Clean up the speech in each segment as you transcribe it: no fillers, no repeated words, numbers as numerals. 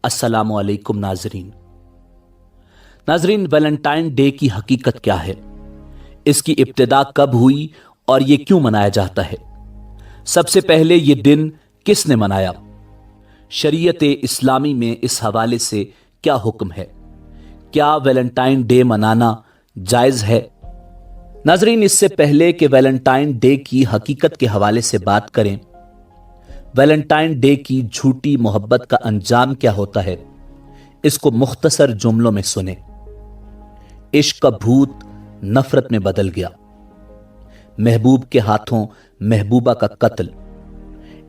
अस्सलाम वालेकुम नाजरीन, वैलेंटाइन डे की हकीकत क्या है, इसकी इब्तिदा कब हुई और ये क्यों मनाया जाता है। सबसे पहले ये दिन किसने मनाया, शरीयत इस्लामी में इस हवाले से क्या हुक्म है, क्या वैलेंटाइन डे मनाना जायज़ है। नाजरीन, इससे पहले कि वैलेंटाइन डे की हकीकत के हवाले से बात करें, वैलेंटाइन डे की झूठी मोहब्बत का अंजाम क्या होता है, इसको मुख्तसर जुमलों में सुने। इश्क का भूत नफरत में बदल गया, महबूब के हाथों महबूबा का कत्ल,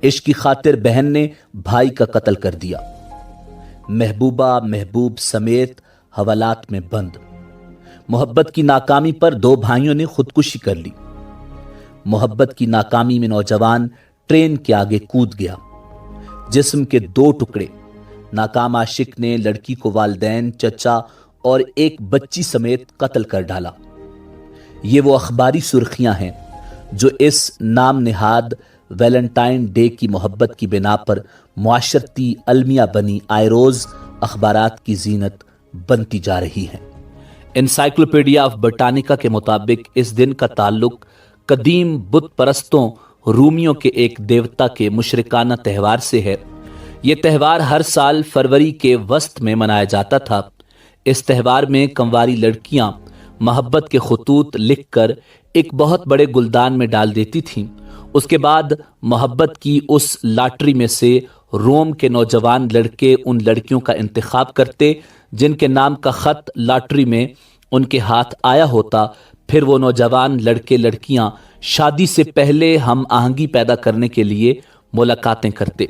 इश्क की खातिर बहन ने भाई का कत्ल कर दिया, महबूबा महबूब समेत हवालात में बंद। मोहब्बत की नाकामी पर दो भाइयों ने खुदकुशी कर ली। मोहब्बत की नाकामी में नौजवान ट्रेन के आगे कूद गया। जिस्म के दो टुकड़े, नाकाम आशिक ने लड़की को वालिदैन, चचा और एक बच्ची समेत कत्ल कर डाला। ये वो अखबारी सुर्खियां हैं जो इस नाम निहाद वैलेंटाइन डे की मोहब्बत की बिना पर मुआशरती अलमिया बनी आए रोज अखबारात की जीनत बनती जा रही हैं। एनसाइक्लोपीडिया ऑफ बोटानिका के मुताबिक इस दिन का ताल्लुक कदीम बुत परस्तों रूमियों के एक देवता के मुशरिकाना त्यौहार से है। यह त्यौहार हर साल फरवरी के वस्त में मनाया जाता था। इस त्यौहार में कंवारी लड़कियां मोहब्बत के खतूत लिखकर एक बहुत बड़े गुलदान में डाल देती थीं। उसके बाद मोहब्बत की उस लॉटरी में से रोम के नौजवान लड़के उन लड़कियों का इंतखाब करते जिनके नाम का खत लॉटरी में उनके हाथ आया होता। फिर वो नौजवान लड़के लड़कियां शादी से पहले हम आहंगी पैदा करने के लिए मुलाकातें करते।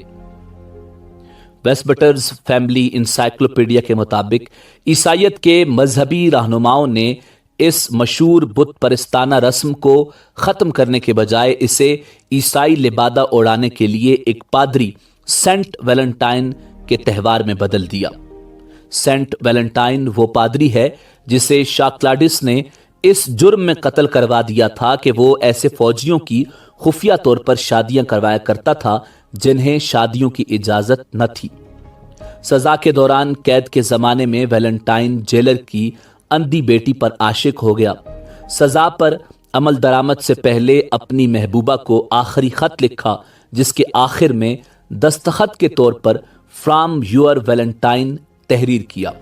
वेस्टबटर्स फैमिली इंसाइक्लोपीडिया के मुताबिक ईसाइयत के मजहबी रहनुमाओं ने इस मशहूर बुत परस्ताना रस्म को ख़त्म करने के बजाय इसे ईसाई लिबादा उड़ाने के लिए एक पादरी सेंट वैलेंटाइन के त्यौहार में बदल दिया। सेंट वैलेंटाइन वो पादरी है जिसे शाक्लाडिस ने इस जुर्म में कत्ल करवा दिया था कि वो ऐसे फौजियों की खुफिया तौर पर शादियां करवाया करता था जिन्हें शादियों की इजाजत न थी। सजा के दौरान कैद के जमाने में वैलेंटाइन जेलर की अंधी बेटी पर आशिक हो गया। सजा पर अमल दरामद से पहले अपनी महबूबा को आखिरी खत लिखा जिसके आखिर में दस्तखत के तौर पर फ्रॉम योर वैलेंटाइन तहरीर किया।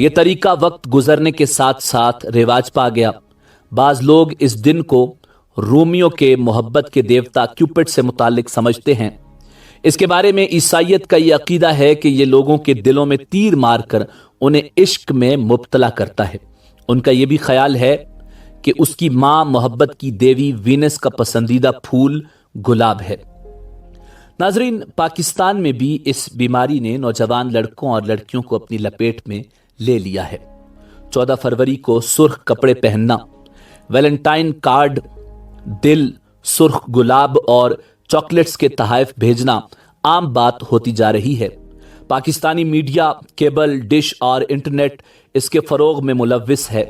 यह तरीका वक्त गुजरने के साथ साथ रिवाज पा गया। बाज लोग इस दिन को रोमियो के मोहब्बत के देवता क्यूपिड से मुतालिक समझते हैं। इसके बारे में ईसाइयत का यह अकीदा है कि यह लोगों के दिलों में तीर मारकर उन्हें इश्क में मुब्तला करता है। उनका यह भी ख्याल है कि उसकी मां मोहब्बत की देवी वीनस का पसंदीदा फूल गुलाब है। नाजरीन, पाकिस्तान में भी इस बीमारी ने नौजवान लड़कों और लड़कियों को अपनी लपेट में ले लिया है। 14 फरवरी को सुर्ख कपड़े पहनना, वैलेंटाइन कार्ड, दिल, सुर्ख गुलाब और चॉकलेट्स के तोहफे भेजना आम बात होती जा रही है। पाकिस्तानी मीडिया, केबल डिश और इंटरनेट इसके फरोग में मुलव्विस है।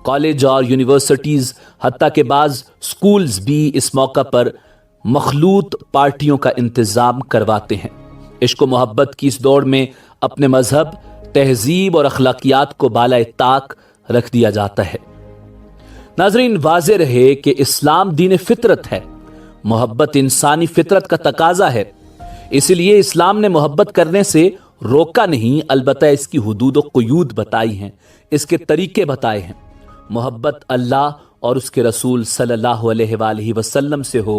कॉलेज और यूनिवर्सिटीज हत्ता के बाज़ स्कूल्स भी इस मौका पर मखलूत पार्टियों का इंतजाम करवाते हैं। इश्क व मोहब्बत की इस दौड़ में अपने मजहब, तहजीब और अखलाकियात को बाला ताक रख दिया जाता है। नाजरीन, वाज़े रहे कि इस्लाम दीन फितरत है। मोहब्बत इंसानी फितरत का तकाजा है। इसलिए इस्लाम ने मोहब्बत करने से रोका नहीं, अलबत्ता इसकी हुदूद व क़ुयूद बताई हैं, इसके तरीके बताए हैं। मोहब्बत अल्लाह और उसके रसूल सल्लल्लाहु अलैहि वसल्लम से हो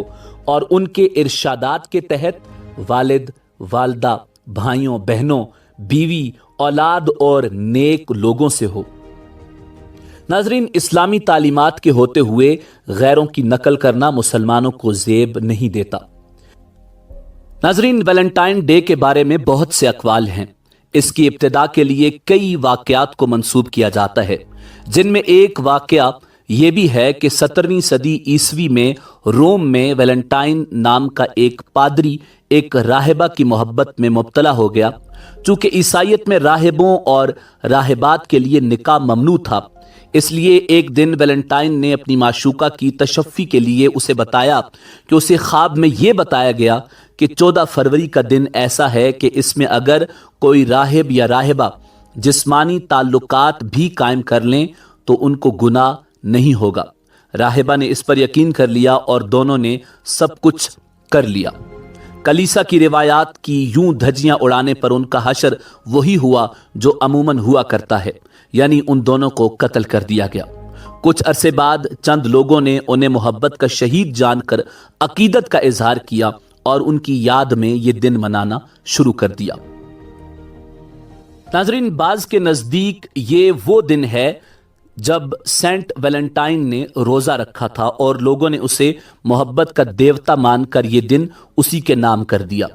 और उनके इरशादात के तहत वालिद, वालदा, भाइयों बहनों, बीवी, औलाद और नेक लोगों से हो। नाजरीन, इस्लामी तालीमात के होते हुए गैरों की नकल करना मुसलमानों को ज़ेब नहीं देता। नाजरीन, वैलेंटाइन डे के बारे में बहुत से अक़वाल हैं। इसकी इब्तिदा के लिए कई वाक़यात को मंसूब किया जाता है, जिनमें एक वाक़या ये भी है कि 17वीं सदी ईसवी में रोम में वैलेंटाइन नाम का एक पादरी एक राहिबा की मोहब्बत में मुब्तला हो गया। चूंकि ईसाइयत में राहिबों और राहिबात के लिए निकाह ममनू था, اس لیے ایک دن ویلنٹائن نے اپنی معشوقہ کی تشفی کے لیے اسے بتایا کہ اسے خواب میں یہ بتایا گیا کہ 14 فروری کا دن ایسا ہے کہ اس میں اگر کوئی راہب یا راہبہ جسمانی تعلقات بھی قائم کر لیں تو ان کو گناہ نہیں ہوگا۔ راہبہ نے اس پر یقین کر لیا اور دونوں نے سب کچھ کر لیا۔ کلیسا کی روایات کی یوں دھجیاں اڑانے پر ان کا حشر وہی ہوا جو عموماً ہوا کرتا ہے، یعنی ان دونوں کو قتل کر دیا گیا۔ کچھ عرصے بعد چند لوگوں نے انہیں محبت کا شہید جان کر عقیدت کا اظہار کیا اور ان کی یاد میں یہ دن منانا شروع کر دیا۔ ناظرین، بعض کے نزدیک یہ وہ دن ہے جب سینٹ ویلنٹائن نے روزہ رکھا تھا اور لوگوں نے اسے محبت کا دیوتا مان کر یہ دن اسی کے نام کر دیا۔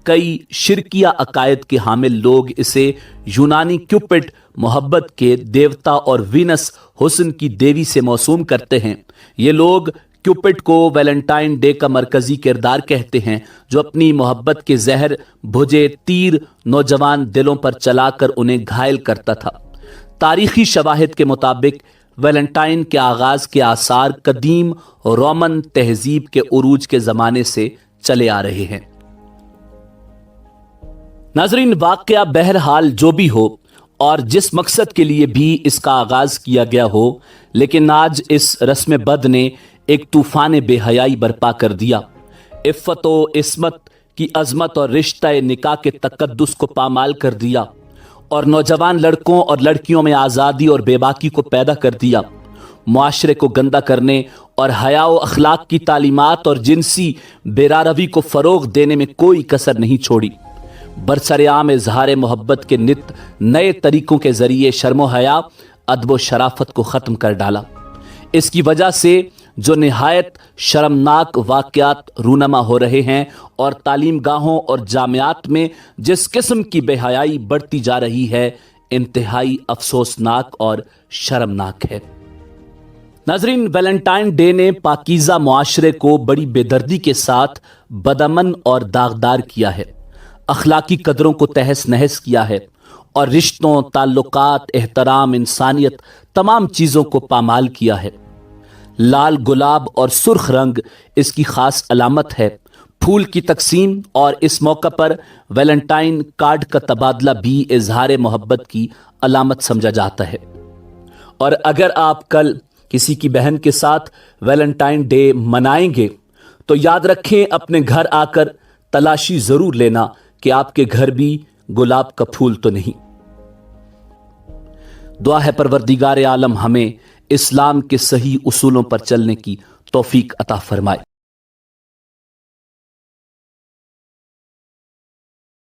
کئی شرکیہ عقائد کے حامل لوگ اسے یونانی کیوپڈ محبت کے دیوتا اور وینس حسن کی دیوی سے موسوم کرتے ہیں۔ یہ لوگ کیوپڈ کو ویلنٹائن ڈے کا مرکزی کردار کہتے ہیں، جو اپنی محبت کے زہر بھجے تیر نوجوان دلوں پر چلا کر انہیں گھائل کرتا تھا۔ تاریخی شواہد کے مطابق ویلنٹائن کے آغاز کے آثار قدیم رومن تہذیب کے عروج کے زمانے سے چلے آ رہے ہیں۔ ناظرین، واقعہ بہرحال جو بھی ہو اور جس مقصد کے لیے بھی اس کا آغاز کیا گیا ہو، لیکن آج اس رسم بد نے ایک طوفان بے حیائی برپا کر دیا۔ عفت و عصمت کی عظمت اور رشتہ نکاح کے تقدس کو پامال کر دیا اور نوجوان لڑکوں اور لڑکیوں میں آزادی اور بے باکی کو پیدا کر دیا۔ معاشرے کو گندا کرنے اور حیا و اخلاق کی تعلیمات اور جنسی بیراروی کو فروغ دینے میں کوئی کسر نہیں چھوڑی۔ برسر عام اظہار محبت کے نت نئے طریقوں کے ذریعے شرم و حیا، ادب و شرافت کو ختم کر ڈالا۔ اس کی وجہ سے جو نہایت شرمناک واقعات رونما ہو رہے ہیں اور تعلیم گاہوں اور جامعات میں جس قسم کی بے حیائی بڑھتی جا رہی ہے، انتہائی افسوسناک اور شرمناک ہے۔ ناظرین، ویلنٹائن ڈے نے پاکیزہ معاشرے کو بڑی بے دردی کے ساتھ بدامن اور داغدار کیا ہے، اخلاقی قدروں کو تہس نہس کیا ہے اور رشتوں، تعلقات، احترام، انسانیت، تمام چیزوں کو پامال کیا ہے۔ لال گلاب اور سرخ رنگ اس کی خاص علامت ہے۔ پھول کی تقسیم اور اس موقع پر ویلنٹائن کارڈ کا تبادلہ بھی اظہار محبت کی علامت سمجھا جاتا ہے۔ اور اگر آپ کل کسی کی بہن کے ساتھ ویلنٹائن ڈے منائیں گے تو یاد رکھیں، اپنے گھر آ کر تلاشی ضرور لینا کہ آپ کے گھر بھی گلاب کا پھول تو نہیں۔ دعا ہے پروردگار عالم ہمیں اسلام کے صحیح اصولوں پر چلنے کی توفیق عطا فرمائے۔